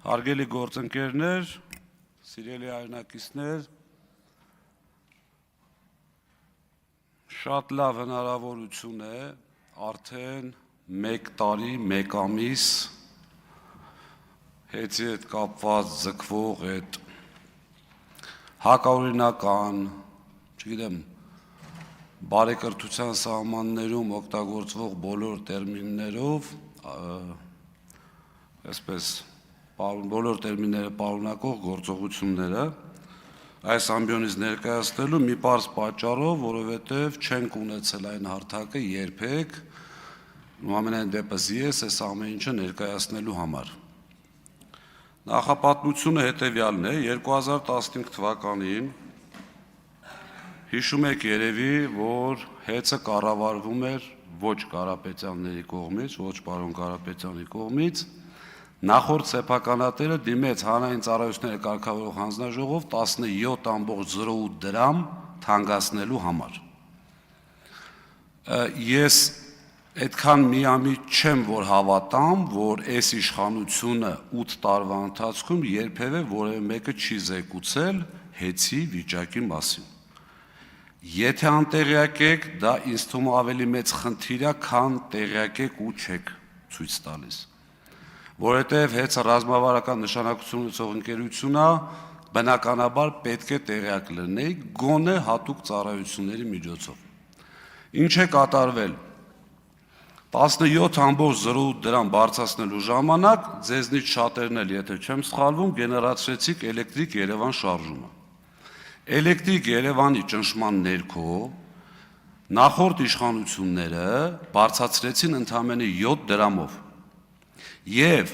Հարգելի գործընկերներ, սիրելի հայրենակիցներ, շատ լավ հնարավորություն է արդեն 1 տարի, 1 ամիս հետի հետ կապված ձգվող այդ հակաօրինական, չգիտեմ, բարեկրթության սահմաններում օգտագործվող բոլոր տերմիններով, այսպես բոլոր տերմինները պարունակող գործողությունները այս ամբիոնից ներկայացնելու մի պարզ պատճառով, որովհետև չենք ունեցել այն հարթակը երբեք, ամենայն դեպս ես այս ամեն ինչը ներկայացնելու համար։ Նախապատմությունը հետևյալն է, 2015 թվականին հիշում եք երևի, որ հեծը կառավարվում էր ոչ Կարապետյանների կողմից, ոչ պարոն Կարապետյանի կողմից, նախորդ սեփականատերը դիմեց հանրային ծառայությունների կարգավորող հանձնաժողով 17.08 դրամ թանկացնելու համար։ Ես այդքան միամիտ չեմ, որ հավատամ, որ այս իշխանությունը 8 տարվա ընթացքում երբևէ որևէ մեկը չի զեկուցել հեծի վիճակի մասին։ Եթե անտեղյակ եք, դա ինձ թվում ավելի մեծ խնդիր է, քան տեղյակ եք ու չեք ցույց տալիս։ Որովհետև հեծը ռազմավարական նշանակություն ունեցող ընկերություն է, բնականաբար պետք է տեղյակ լինի գոնե հատուկ ծառայությունների միջոցով։ Ինչ է կատարվել։ 17.08 դրամ բարձրացնելու ժամանակ ձեզնից շատերն էլ, եթե չեմ սխալվում, գեներացրեցիք Էլեկտրիկ Երևան շարժումը։ Էլեկտրիկ Երևանի ճնշման ներքո նախորդ իշխանությունները բարձրացրեցին ընդամենը 7 դրամով։ Եվ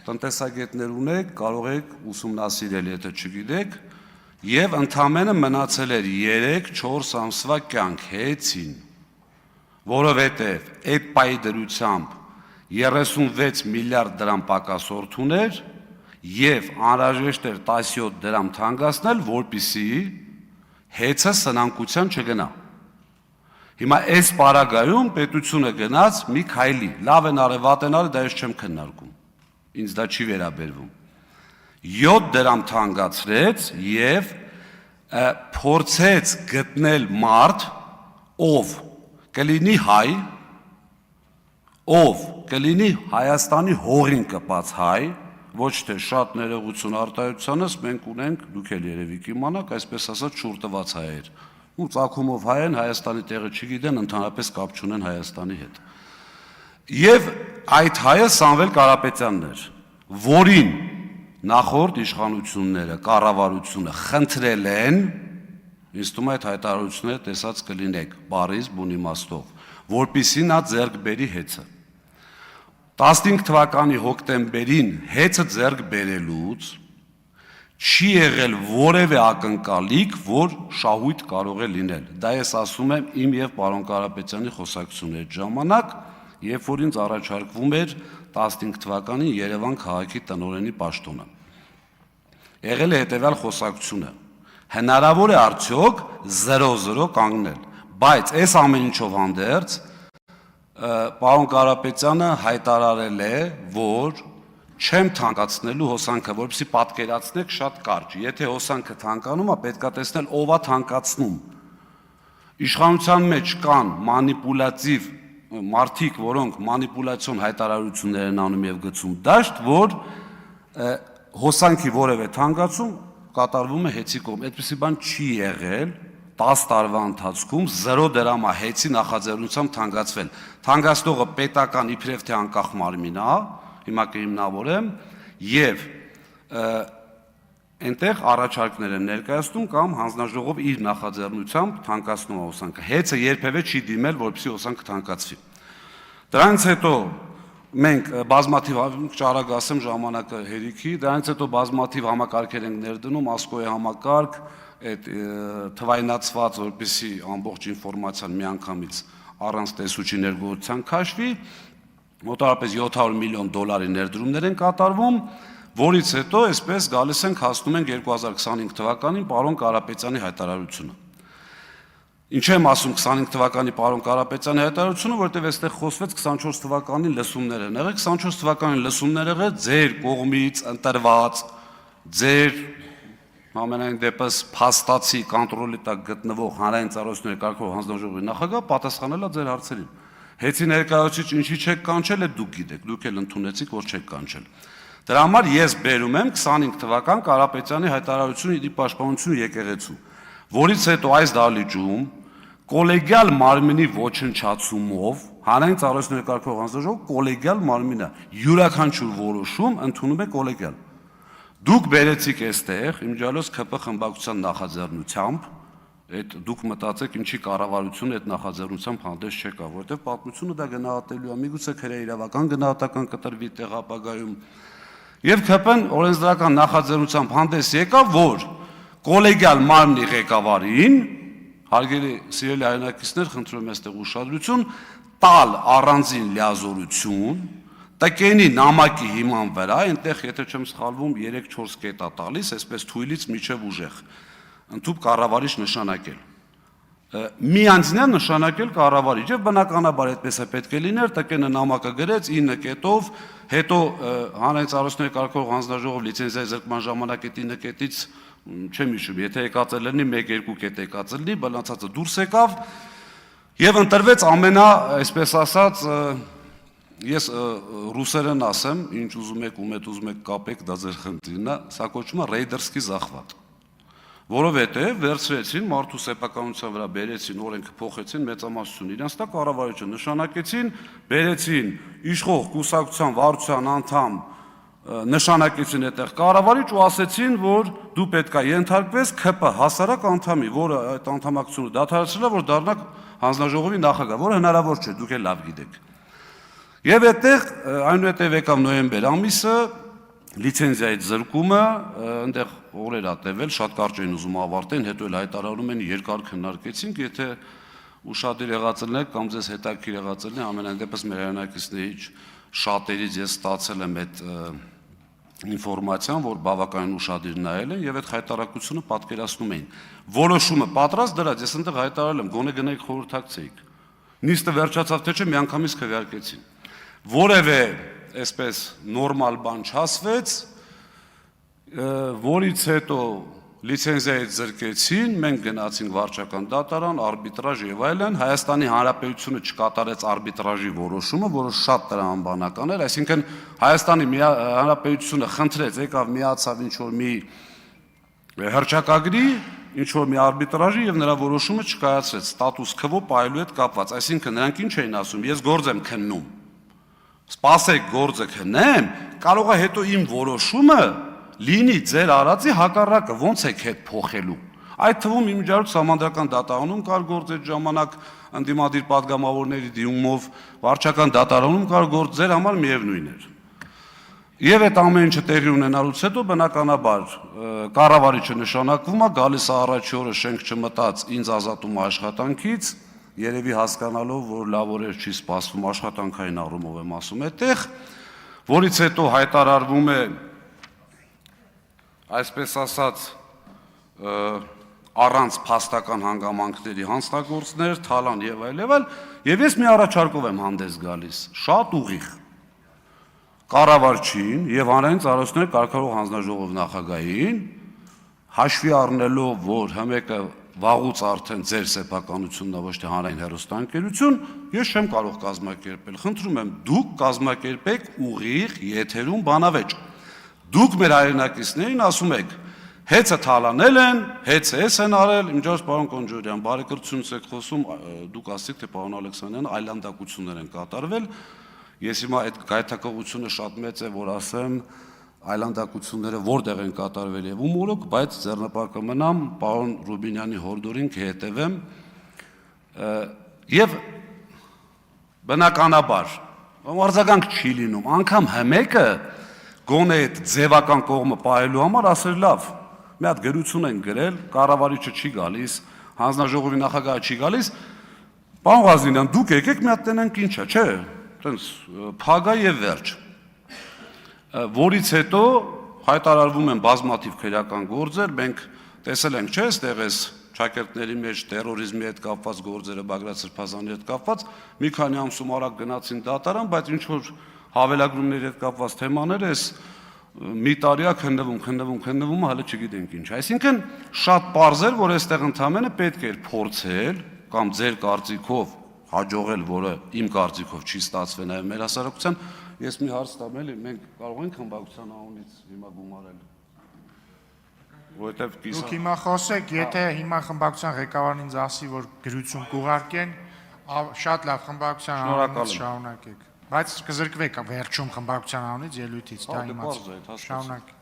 տնտեսագետներ ունեք, կարող եք ուսումնասիրել, եթե չգիտեք, եւ ընդամենը մնացել էր 3-4 ամսվա կյանք հեծին, որովհետեւ այդ պայի դրությամբ 36 միլիարդ դրամ պակասորդ ուներ եւ անհրաժեշտ էր 17 դրամ թանկացնել, որպեսզի հեծը սնանկության չգնա։ Հիմա այս պարագայում պետությունը գնաց մի քայլի, լավ են արել, վատ են արել, դա ես չեմ քննարկում, ինձ դա չի վերաբերվում։ 7 դրամ թանկացրեց եւ փորձեց գտնել մարդ, ով կլինի հայ, ով կլինի Հայաստանի հողին կպած հայ, ոչ թե շատ ներողություն արտահայտությանս, մենք ունենք, դուք էլ երևի կիմանաք, այսպես ասած շուրտված հայեր, ու ծագումով հայ են, Հայաստանի տեղը չգիտեն, ընդհանրապես կապ չունեն Հայաստանի հետ։ Եվ այդ հայը Սամվել Կարապետյանն էր, որին նախորդ իշխանությունները, կառավարությունը խնդրել են, ինձ թվում է այդ հայտարարությունները տեսած կլինեք, բառից բուն իմաստով, որպեսզի նա ձեռք բերի հեծը։ 15 թվականի հոկտեմբերին հեծը ձեռք բերելուց չի եղել որևէ ակնկալիք, որ շահույթ կարող է լինել։ Դա ես ասում եմ իմ եւ պարոն Կարապետյանի խոսակցությունների ժամանակ, երբ որ ինձ առաջարկվում էր 15 թվականին Երևան քաղաքի տնօրենի պաշտոնը։ Եղել է հետևյալ խոսակցությունը. հնարավոր է արդյոք 0-0 կանգնել, բայց այս ամեն ինչով հանդերձ պարոն Կարապետյանը հայտարարել է, որ չեմ թանկացնելու հոսանքը, որպեսզի պատկերացնեք շատ կարճ։ Եթե հոսանքը թանկանում է, պետք է տեսնել ով է թանկացնում։ Իշխանության մեջ կան մանիպուլատիվ մարդիկ, որոնք մանիպուլյացիոն հայտարարություններ են անում եւ գցում դաշտ, որ հոսանքի որևէ թանկացում կատարվում է հեծի կողմից։ Այդպիսի բան չի եղել 10 տարվա ընթացքում 0 դրամ է հեծի նախաձեռնությամբ թանկացվել։ Թանկացնողը պետական իբրև թե անկախ մարմին է, հիմա կհիմնավորեմ, եւ այնտեղ առաջարկներ են ներկայացնում կամ հանձնաժողով իր նախաձեռնությամբ թանկացնում է հոսանքը։ Հեծը երբևէ չի դիմել, որպեսզի հոսանքը թանկացվի։ Դրանից հետո մենք բազմաթիվ, ճարագ ասեմ ժամանակը հերիքի, դրանից հետո բազմաթիվ համակարգեր ենք ներդնում, ասկոյի համակարգ, այդ թվայնացված, որպեսզի ամբողջ ինֆորմացիան միանգամից առանց տեսուչի ներգործության քաշվի, մոտավորապես 700 միլիոն դոլարի ներդրումներ են կատարվում, որից հետո այսպես գալիս ենք հասնում ենք 2025 թվականին պարոն Կարապետյանի հայտարարությունը։ Ինչ եմ ասում 25 թվականի պարոն Կարապետյանի հայտարարությունը, որտեղ այստեղ խոսվեց 24 թվականի լսումներ են եղել, 24 թվականի լսումներ եղել ձեր կողմից ընտրված, ձեր ամենայն դեպս փաստացի կոնտրոլի տակ գտնվող հանրային ծառայությունների կարգավորող հանձնաժողովի նախագահ պատասխանել է ձեր հարցերին։ Հեցի ներկայացուցիչ ինչի չեք կանչել, դուք գիտեք, դուք էլ ընդունեցիք, որ չեք կանչել։ Դրա համար ես բերում եմ 25 թվական Կարապետյանի հայտարարությունը իր պաշտպանություն եկեղեցու, որից հետո այս դահլիճում կոլեգիալ մարմինի ոչնչացումով հանրային ծառայությունների կարգավորող հանձնաժողովը կոլեգիալ մարմին է, յուրաքանչյուր որոշում ընդունում է կոլեգիալ։ Դուք բերեցիք այստեղ իմիջիալոց ՔՊ խմբակցության նախաձեռնությամբ, այդ դուք մտածեք ինչի կառավարությունը այդ նախաձեռնությամբ հանդես չեկա, որովհետև պատմությունը դա գնահատելու է, միգուցե քրե իրավական գնահատական կտրվի տեղ ապագայում։ Եվ ՔՊ-ն օրենսդրական նախաձեռնությամբ հանդես եկավ, որ կոլեգիալ մարմնի ղեկավարին, հարգելի սիրելի հայրենակիցներ, խնդրում եմ այստեղ ուշադրություն, տալ առանձին լիազորություն տկենի նամակի հիման վրա, այնտեղ, եթե չեմ սխալվում, 3-4 կետ է տալիս, այսպես թույլից միջև ուժեղ, ընդհուպ կառավարիչ նշանակել։ Մի անձինա նշանակել կառավարիչ, եւ բնականաբար այդպես է պետք է լիներ, տկենը նամակը գրեց 9 կետով, հետո հանրային ծառայությունների կարգավորող հանձնաժողով լիցենզիայի զրկման ժամանակ այդ 9 կետից չեմ հիշում, եթե եկած լինի 1-2 կետ եկած լինի, բլանցածը դուրս եկավ եւ ընտրվեց ամենա, այսպես ասած, ես ռուսերեն ասեմ, ինչ ուզում եք, ում հետ ուզում եք կապեք, դա ձեր խնդիրն է, սա կոչվում է ռեյդերսկի զախվատ, որովհետև վերցրեցին մարդու սեփականության վրա բերեցին, օրենքը փոխեցին, մեծամասնություն իրենց տակ կառավարիչը նշանակեցին, բերեցին իշխող կուսակցության վարչության անդամ, նշանակեցին այդտեղ կառավարիչ ու ասեցին, որ դու պետք է ենթարկվես ՔՊ հասարակ անդամի, որը այդ անդամակցությունը դադարեցրել է, որ դառնա հանձնաժողովի նախագահ, որը հնարավոր չէ, դուք էլ լավ գիտեք։ Եվ այդտեղ այնուհետև եկավ նոյեմբեր ամիսը, լիցենզիայի զրկումը, այնտեղ օրեր ա տևել, շատ կարճ էին ուզում ավարտեն, հետո էլ հայտարարում են երկար քննարկեցինք, եթե ուշադիր եղած ելնեք կամ ձեզ հետաքրքիր եղած ելնի, ամենայն դեպս մեր հայրենակիցներից շատերից ես ստացել եմ այդ ինֆորմացիան, որ բավականին ուշադիր նայել են եւ այդ հայտարարությունը պատկերացնում էին։ Որոշումը պատրաստ դրած, ես այնտեղ հայտարարել եմ, գոնե գնայիք խորհրդակցեիք։ Նիստը վերջացավ թե չէ, միանգամից քվեարկեցին։ Որևէ այսպես նորմալ բան չասվեց, որից հետո լիցենզիայից զրկեցին, մենք գնացինք վարչական դատարան, արբիտրաժ եւ այլն, Հայաստանի Հանրապետությունը չկատարեց արբիտրաժի որոշումը, որը շատ տրամաբանական էր, այսինքն Հայաստանի Հանրապետությունը խնդրեց, եկավ միացավ ինչ-որ մի հռչակագրի, ինչ-որ մի արբիտրաժի եւ նրա որոշումը չկայացրեց, ստատուս քվո պայելու հետ կապված, այսինքն նրանք ինչ էին ասում, ես գործ եմ քննում, սպասեք գործը քննեմ, կարող է հետո իմ որոշումը լինի ձեր արածի հակառակը, ոնց եք հետ փոխելու։ Այդ թվում իմիջիալոց սահմանադրական դատարանում կար գործ այդ ժամանակ ընդդիմադիր պատգամավորների դիմումով, վարչական դատարանում կար գործ, ձեր համար միևնույն էր։ Եվ այդ ամեն ինչը տեղի ունենալուց հետո բնականաբար կառավարիչը նշանակվում է, գալիս է առաջի օրը շենք չմտած, ինձ ազատում է աշխատանքից, երևի հասկանալով, որ լավ օրեր չի սպասվում, աշխատանքային առումով եմ ասում այդտեղ, որից հետո հայտարարվում է այսպես ասած առանց փաստական հանգամանքների հանձնագործներ, թալան եւ այլ, եւ ես մի առաջարկով եմ հանդես գալիս, շատ ուղիղ կառավարչին եւ հանրային ծառայությունների կարգավորող հանձնաժողով նախագահին, հաշվի առնելով, որ հմեկը վաղուց արդեն ձեր սեփականությունն է, ոչ թե հանրային հեռուստաընկերություն, ես չեմ կարող կազմակերպել, խնդրում եմ, դուք կազմակերպեք ուղիղ եթերում բանավեճ։ Դուք մեր հայրենակիցներին ասում եք, հեծը թալանել են, հեծը էս են արել, իմիջիալոց պարոն Կոնջորյան, բարեկրությունից եք խոսում, դուք ասեք, թե պարոն Ալեքսանյան այլանդակություններ են կատարվել, ես հիմա այդ գայթակղությունը շատ մեծ է, որ ասեմ, այլանդակությունները որտեղ են կատարվել եւ ում օրոք, բայց ձեռնպարկը մնամ, պարոն Ռուբինյանի հորդորին կհետևեմ եւ բնականաբար արձագանք չի լինում, անգամ հմեկը գոնե այդ ձևական կողմը պահելու համար ասել լավ, մի հատ գրություն են գրել, կառավարիչը չի գալիս, հանձնաժողովի նախագահը չի գալիս, պարոն Ղազնինյան, դուք եկեք մի հատ տենենք ինչ է, չէ, տենց փագա եւ վերջ։ Որից հետո հայտարարվում են բազմաթիվ քրեական գործեր, մենք տեսել ենք, չէ, այստեղ էս ճակերտների մեջ տերորիզմի հետ կապված գործերը Բագրատ Սրբազանի հետ կապված մի քանի ամսում արագ գնացին դատարան, բայց ինչ որ հավելագրումների հետ կապված թեմաներ էս մի տարիա քննվում, հələ չգիտենք ինչ։ Այսինքն շատ պարզ էր, որ այստեղ ընդամենը պետք էր փորձել կամ ձեր կարծիքով հաջողել, որը իմ կարծիքով չի ստացվել նաև մեր հասարակության, ես մի հարց տամ էլի, մենք կարող ենք խմբակցության անունից հիմա գումարել։ Որովհետև Դուք հիմա խոսեք, եթե հիմա խմբակցության ղեկավարն ինձ ասի, որ գրություն կուղարկեն, շատ լավ խմբակցության անունից շարունակեք։ Բայց կզրկվեք վերջում խմբակցության անունից ելույթից, դա իմացեք։ Շարունակեք։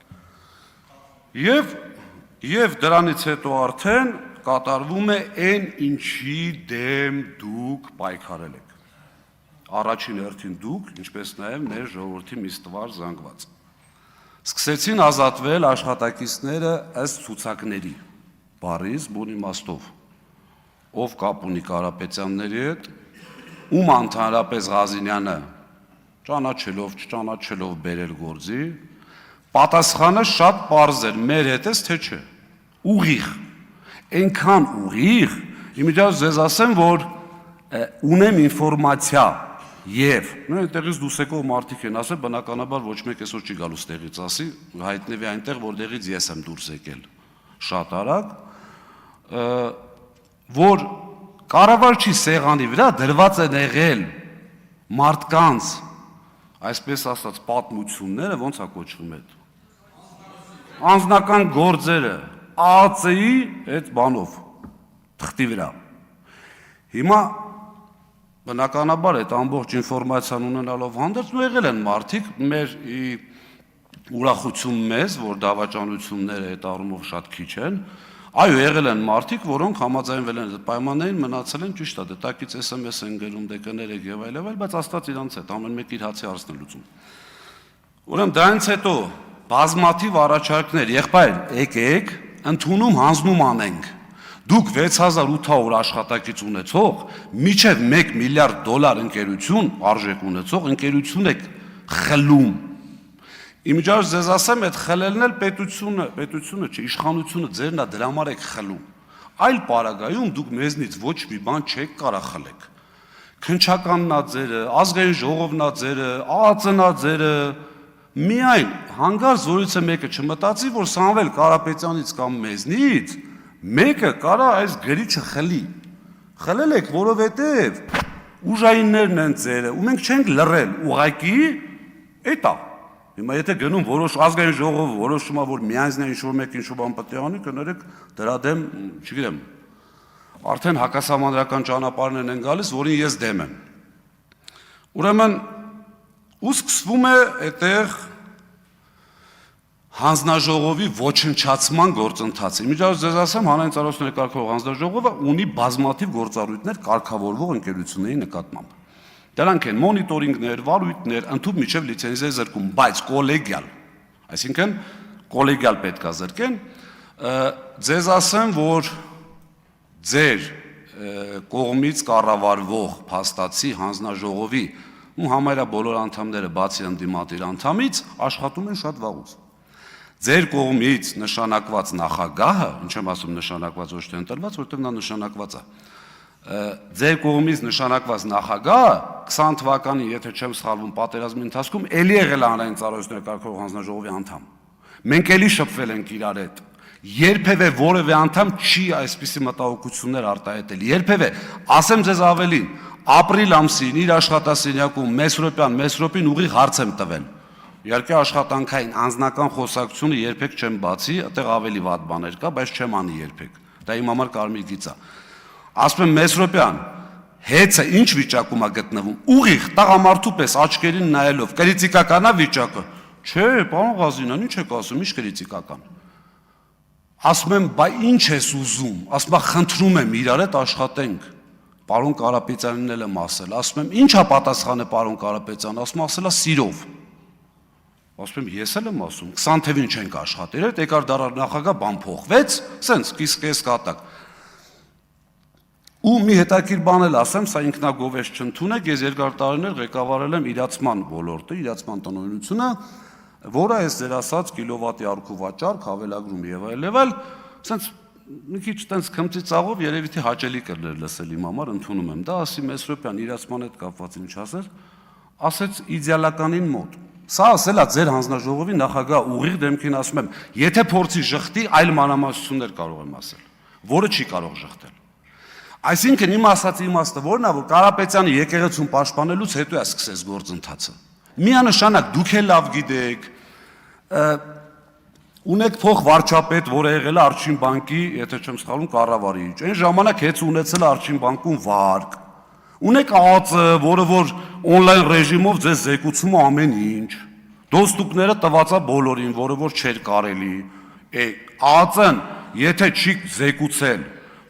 Եվ դրանից հետո արդեն կատարվում է այն ինչի դեմ դուք պայքարել եք։ Առաջին հերթին դուք, ինչպես նաև մեր ժողովրդի մի ստվար զանգված։ Սկսեցին ազատվել աշխատակիցները ըստ ցուցակների, բառից բուն իմաստով, ով կապ ունի Կարապետյանների հետ, ում ընդհանրապես Ղազինյանը ճանաչելով, չճանաչելով բերել գործի, պատասխանը շատ պարզ էր, մեր հետ էս թե չէ, ուղիղ, այնքան ուղիղ, իմիջիայլոց ձեզ ասեմ, որ ունեմ ինֆորմացիա եւ այնտեղից դուսեկով մարդիկ են ասել, բնականաբար ոչ մեկ այսօր չի գալու ստեղից ասի, հայտնվի այնտեղ, որտեղից ես եմ դուրս եկել շատ արագ, որ կառավարչի սեղանի վրա դրված են եղել մարդկանց, այսպես ասած, պատմությունները, ոնց է կոչվում այդ, անձնական գործերը, ԱԱՑ-ի այդ բանով, թղթի վրա։ Հիմա բնականաբար այդ ամբողջ ինֆորմացիան ունենալով հանդերձ ու եղել են մարդիկ մեր ուրախություն մեզ, որ դավաճանությունները այդ առումով շատ քիչ են, այո, եղել են մարդիկ, որոնք համաձայնվել են այդ պայմաններին, մնացել են ճիշտ է, դե տակից SMS են գրում, դե կներեք եւ այլ, բայց աստված իրանց հետ ամեն մեկ իր հացի հարցն է լուծում։ Ուրեմն դրանից հետո բազմաթիվ առաջարկներ, եղբայր, եկեք, ընդունում հանձնում անենք։ Դուք 6800 աշխատակից ունեցող, մինչև $1 միլիարդ ընկերություն, արժեք ունեցող ընկերություն եք խլում։ Իմիջիայլոց ձեզ ասեմ, այդ խլելն էլ պետությունը չէ, իշխանությունը ձերն է, դրա համար եք խլում։ Այլ պարագայում դուք մեզնից ոչ մի բան չեք կարող խլեք։ Քննչականն է ձերը, ազգային ժողովն է ձերը, ԱԱՑ-ն է ձերը, միայն հանգարց որից մեկը չմտածի, որ Սամվել Կարապետյանից կամ մեզնից մեկը կարա այս գրիչը խլի։ Խլել եք, որովհետև ուժայիններն են ձերը, ու մենք չենք լռել, ուղղակի էտա։ Հիմա եթե գնում որոշ ազգային ժողովը որոշում է, որ միանձնյա ինչ-որ մեկ ինչ-որ բան պետք է անի, կներեք դրա դեմ, չգիտեմ, արդեն հակասահմանադրական ճանապարհներն են գալիս, որին ես դեմ եմ։ Ուրեմն ու սկսվում է այդտեղ հանձնաժողովի ոչնչացման գործընթացը։ Իմիջիայլոց ձեզ ասեմ, հանրային ծառայությունների կարգավորող հանձնաժողովը ունի բազմաթիվ գործառույթներ կարգավորվող ընկերությունների նկատմամբ։ Դրանք են մոնիտորինգներ, վարույթներ, ընդհանուր միջև լիցենզիա զրկում, բայց կոլեգիալ, այսինքն կոլեգիալ պետք է զրկեն, ձեզ ասեմ, որ ձեր կողմից կառավարվող փաստացի հանձնաժողովի ու համարյա բոլոր անդամները բացի ընդդիմադիր անդամից աշխատում են շատ վաղուց։ Ձեր կողմից նշանակված նախագահը, ինչ եմ ասում նշանակված ոչ թե ընտրված, որտեղ նա նշանակված է։ Ձեր կողմից նշանակված նախագահը 20 թվականին, եթե չեմ սխալվում, պատերազմի ընթացքում էլի եղել հանրային ծառայությունների կարգավորող հանձնաժողովի անդամ։ Մենք էլի շփվել ենք իրար հետ։ Երբևէ որևէ անդամ չի այսպիսի մտահոգություններ արտահայտել։ Երբևէ, ասեմ ձեզ ավելին, ապրիլ ամսին իր աշխատասենյակում Մեսրոպին ուղիղ հարց եմ տվել։ Իհարկե աշխատանքային անձնական խոսակցությունը երբեք չեմ բացի, այդտեղ ավելի վատ բաներ կա, բայց չեմ անի երբեք։ Դա իմ համար կարմիր գիծ է։ Ասում եմ Մեսրոպյան, հեծը ինչ վիճակում է գտնվում։ Ուղիղ տղամարդու պես աչքերին նայելով, կրիտիկական է վիճակը։ Չէ, պարոն Ղազինյան, ինչ եք ասում, ինչ կրիտիկական։ Ասում եմ, բայ ինչ ես ուզում։ Ասում եմ, խնդրում եմ իրար հետ աշխատենք։ Պարոն Կարապետյանին էլ եմ ասել։ Ասում եմ, ի՞նչ է պատասխանը պարոն Կարապետյան, ասում ասել է սիրով։ Ասում եմ, ես էլ եմ ասում, 20 թվին չենք աշխատել, այդ եկար դարար նախագահ բան փոխվեց, սենց կես կատակ։ Ու մի հետաքրքիր բան էլ ասեմ, սա ինքնագովեշ չընդունեք, ես երկար տարիներ ղեկավարել եմ իրացման ոլորտը, իրացման տնօրինությունը, որը այս ձեր ասած կիլովատի առուք ու վաճառք, հավելագրում եւ այլ, սենց մի քիչ տենց քմծիծաղով երևի թե հաճելի կլներ լսել իմ համար, ընդունում եմ դա, ասի Մեսրոպյան իրացման հետ կապված ինչ ասեր, ասեց իդեալականին մոտ։ Սա ասելա ձեր հանձնաժողովի նախագահ ուղիղ դեմքին ասում եմ, եթե փորձի ժխտի, այլ մանրամասնություններ կարող եմ ասել, որը չի կարող ժխտել։ Այսինքն իմ ասած իմաստը որն է, որ Կարապետյանի եկեղեցուն պաշտպանելուց հետո է սկսես գործընթացը։ Միանշանակ դուք էլ լավ գիտեք, ունեք փող վարչապետ, որը եղել է Արջին բանկի, եթե չեմ սխալվում, կառավարիչ։ Այն ժամանակ հետ ունեցել է Արջին բանկում վարկ։ Ունեք ԱԱԾ, որը որ օնլայն ռեժիմով ձեզ զեկուցում է ամեն ինչ։ Դոստուկները տված է բոլորին, որը որ չէր կարելի։ ԱԱԾ-ն եթե չի զեկուցել,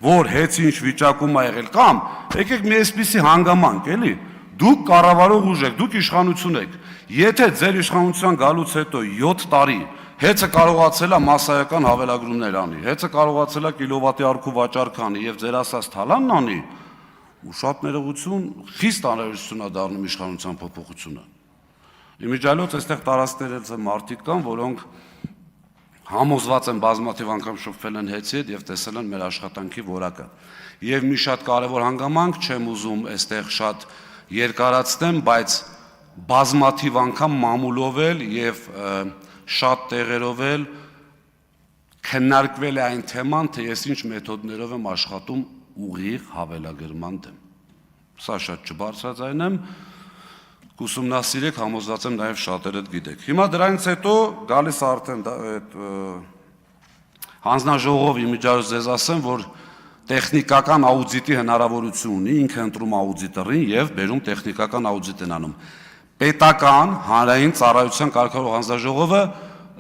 որ հետ ինչ վիճակում է եղել, կամ եկեք մի այսպիսի հանգամանք, էլի, դուք կառավարող ուժ եք, դուք իշխանություն եք։ Եթե ձեր իշխանության գալուց հետո 7 տարի հեծը կարողացել է մասսայական հավելագրումներ անի, հեծը կարողացել է կիլովատի արքու վաճառք անի եւ ձեր ասած թալանն անի, ու շատ ներողություն, խիստ անհրաժեշտություն է դառնում իշխանության փոփոխությունը։ Իմիջիայլոց այստեղ տարածքներից մարդիկ կան, որոնք համոզված են բազմաթիվ անգամ շփվել են հեծի հետ եւ տեսել են մեր աշխատանքի որակը։ Եվ մի շատ կարեւոր հանգամանք, չեմ ուզում այստեղ շատ երկարացնեմ, բայց բազմաթիվ անգամ մամուլով էլ եւ շատ տեղերով էլ քննարկվել է այն թեման, թե ես ինչ մեթոդներով եմ աշխատում ուղիղ հավելագրման դեմ։ Սա շատ չբարձրաձայնեմ, կուսումնասիրեք, համոզված եմ նաև շատերը գիտեք։ Հիմա դրանից հետո գալիս արդեն այդ հանձնաժողովի իմիջիայլոց ձեզ ասեմ, որ տեխնիկական աուդիտի հնարավորություն ունի, ինքը ընտրում աուդիտորին եւ բերում տեխնիկական աուդիտ են անում։ Պետական հանրային ծառայության կարգավորող հանձնաժողովը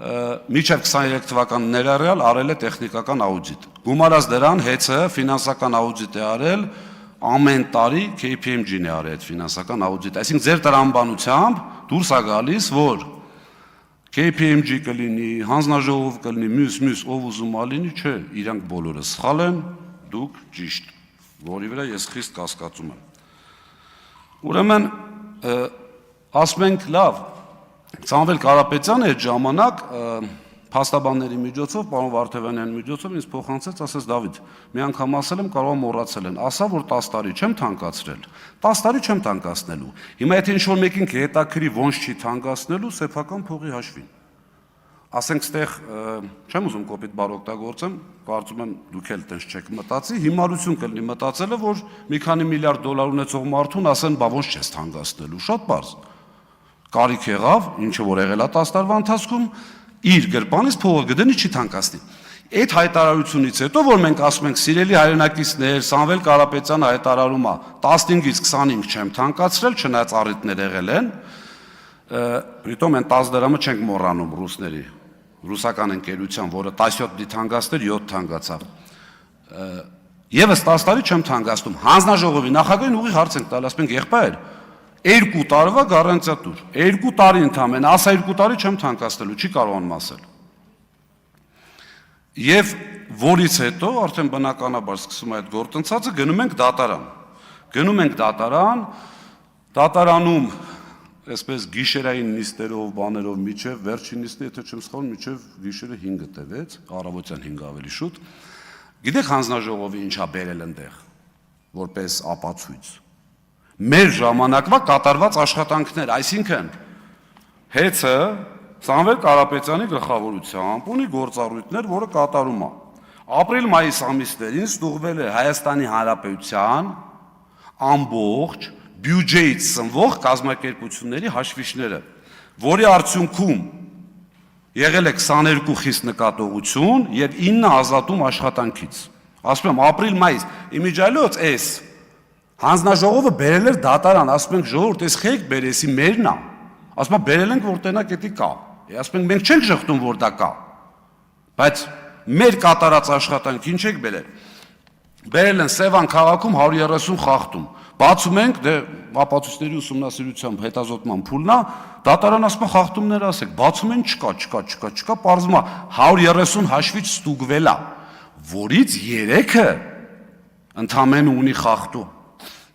մինչև 23 թվականը ներառյալ արել է տեխնիկական աուդիտ։ Գումարած դրան հեծը ֆինանսական աուդիտ է արել, ամեն տարի KPMG-ն է արել այդ ֆինանսական աուդիտ։ Այսինքն ձեր տրամաբանությամբ դուրս է գալիս, որ KPMG կլինի, հանձնաժողով կլինի, մյուս ով ուզում ա լինի, չէ, իրանք բոլորը սխալ են, դուք ճիշտ, որի վրա ես խիստ կասկածում եմ։ Ուրեմն ասում ենք լավ, Սամվել Կարապետյանը այդ ժամանակ փաստաբանների միջոցով, պարոն Վարդևանյանի միջոցով ինձ փոխանցեց, ասեց Դավիթ, մի անգամ ասել եմ, կարող եմ մոռացել են, ասա որ 10 տարի չեմ թանկացրել, 10 տարի չեմ թանկացնելու։ Հիմա եթե ինչ-որ մեկին կհետաքրի ոնց չի թանկացնելու, սեփական փողի հաշվին։ Ասենք ստեղ չեմ ուզում կոպիտ բառ օգտագործեմ, կարծում եմ դուք էլ տենց չեք մտածի, հիմարություն կլինի մտածելը, որ մի քանի միլիարդ դոլար ունեցող մարդուն ասեն, բա ոնց չես թանկացնելու, շատ բարձ։ Կարիք եղավ, ինչը որ եղել է 10 տարվա ընթացքում, իր գրպանից փողը գտնի չի թանկացնի։ Այդ հայտարարությունից հետո, որ մենք ասում ենք սիրելի հայրենակիցներ, Սամվել Կարապետյանը հայտարարում է 15-ից 25 չեմ թանկացրել, չնայած առիթներ եղել են, պրիտոմ են 10 դրամը չենք մոռանում ռուսների, ռուսական ընկերության, որը 17 դի թանկացներ 7 թանկացավ։ Եվս 10 տարի չեմ թանկացնում։ Հանձնաժողովի նախագահին ուղիղ հարց ենք տալ, ասում ենք եղբայր, 2 տարվա գարանտիա տուր, 2 տարի ընդամենը, ասա 2 տարի չեմ թանկացնելու, չի կարողանում ասել։ Եվ որից հետո արդեն բնականաբար սկսում է այդ գործընթացը, գնում ենք դատարան։ Գնում ենք դատարան, դատարանում այսպես գիշերային նիստերով, բաներով միջև վերջին նիստը, եթե չեմ սխալվում, միջև գիշերը 5-ը տևեց, առավոտյան 5 ավելի շուտ։ Գիտեք հանձնաժողովի ինչա բերել այնտեղ, որպես ապացույց։ Մեր ժամանակվա կատարված աշխատանքներ, այսինքն հեծը Սամվել Կարապետյանի գլխավորությամբ ունի գործառույթներ, որը կատարում է։ Ապրիլ-մայիս ամիսներին ստուգվել է Հայաստանի Հանրապետության ամբողջ բյուջեից սնվող կազմակերպությունների հաշվիչները, որի արդյունքում եղել է 22 խիստ նկատողություն եւ 9 ազատում աշխատանքից։ Ասում եմ ապրիլ-մայիս, իմիջիայլոց էս հանձնաժողովը բերել էր դատարան, ասում ենք ժողովուրդ, էս խեք բերեսի մերն է։ Ասում եմ բերել ենք որ տենակ էդի կա։ Ասում ենք մենք չենք շղթում որ դա կա։ Բայց մեր կատարած աշխատանքին չեք բերել։ Բերել են Սևան քաղաքում 130 խախտում։ Բացում ենք, դե ապացույցների ուսումնասիրությամբ հետազոտման փուլն է, դատարան ասում է խախտումներ ասեք, բացում են չկա, պարզվում է 130 հաշվիչ ստուգվել է, որից 3-ը ընդամենը ունի խախտում։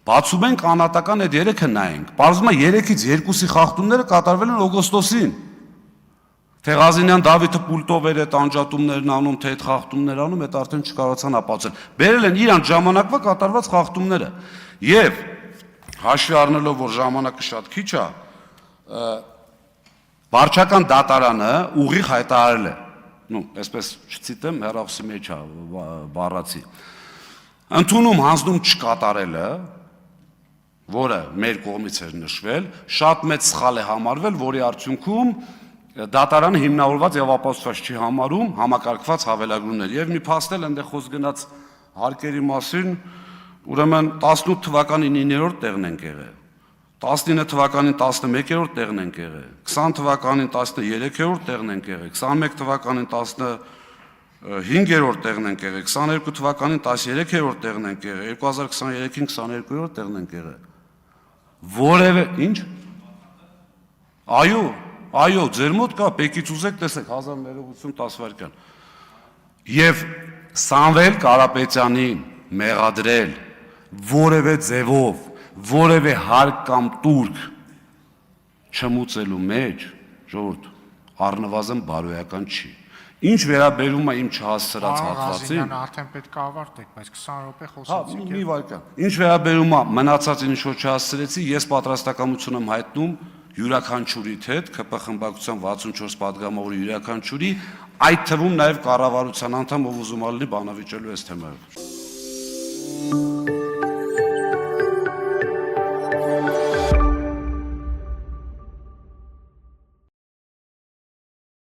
Բացում ենք անհատական այդ 3-ը նայենք, պարզվում է 3-ից 2-ի խախտումները կատարվել են օգոստոսին։ Թեղազինյան Դավիթը պուլտով էր այդ անջատումներն անում, թե այդ խախտումներ անում, այդ արդեն չկարողացան ապացուցել։ Բերել են իրանց ժամանակվա կատարված խախտումները։ Եվ հաշվի առնելով, որ ժամանակը շատ քիչ է, վարչական դատարանը ուղիղ հայտարարել է, այսպես չցիտեմ, հեռախոսի մեջ է բառացի, ընդունում հանձնում չկատարելը, որը մեր կողմից էր նշվել, շատ մեծ սխալ է համարվել, որի արդյունքում դատարանը հիմնավորված եւ ապացուցված չի համարում համակարգված հավելագրումներ։ Եվ մի փաստել այնտեղ խոսք գնաց հարկերի մասին, ուրեմն 18 թվականին 9-րդ տեղն ենք եղել, 19 թվականին 11-րդ տեղն ենք եղել, 20 թվականին 13-րդ տեղն ենք եղել, 21 թվականին 15-րդ տեղն ենք եղել, 22 թվականին 13-րդ տեղն ենք եղել, 2023-ին 22-րդ տեղն ենք եղել։ Որևէ ինչ։ Այո, ձեր մոտ կա, պեկից ուզեք տեսեք 1080 տասվայրկյան։ Եվ Սամվել Կարապետյանին մեղադրել որևէ ձևով, որևէ հարկ կամ տուրք չմուծելու մեջ, ժողովուրդ, առնվազն բարոյական չի։ Ինչ վերաբերում է իմ չհասցրած հատվածին, արդեն պետք է ավարտեք, բայց 20 րոպե խոսեցիք։ Մի վայրկյան։ Ինչ վերաբերում է մնացածին ինչ որ չհասցրեցի, ես պատրաստակամություն եմ հայտնում յուրաքանչյուրիդ հետ, ԿՊ խմբակցության 64 պատգամավորի յուրաքանչյուրի, այդ թվում նաև կառավարության անդամ, ով ուզում ալնի բանավիճելու այս թեմայով։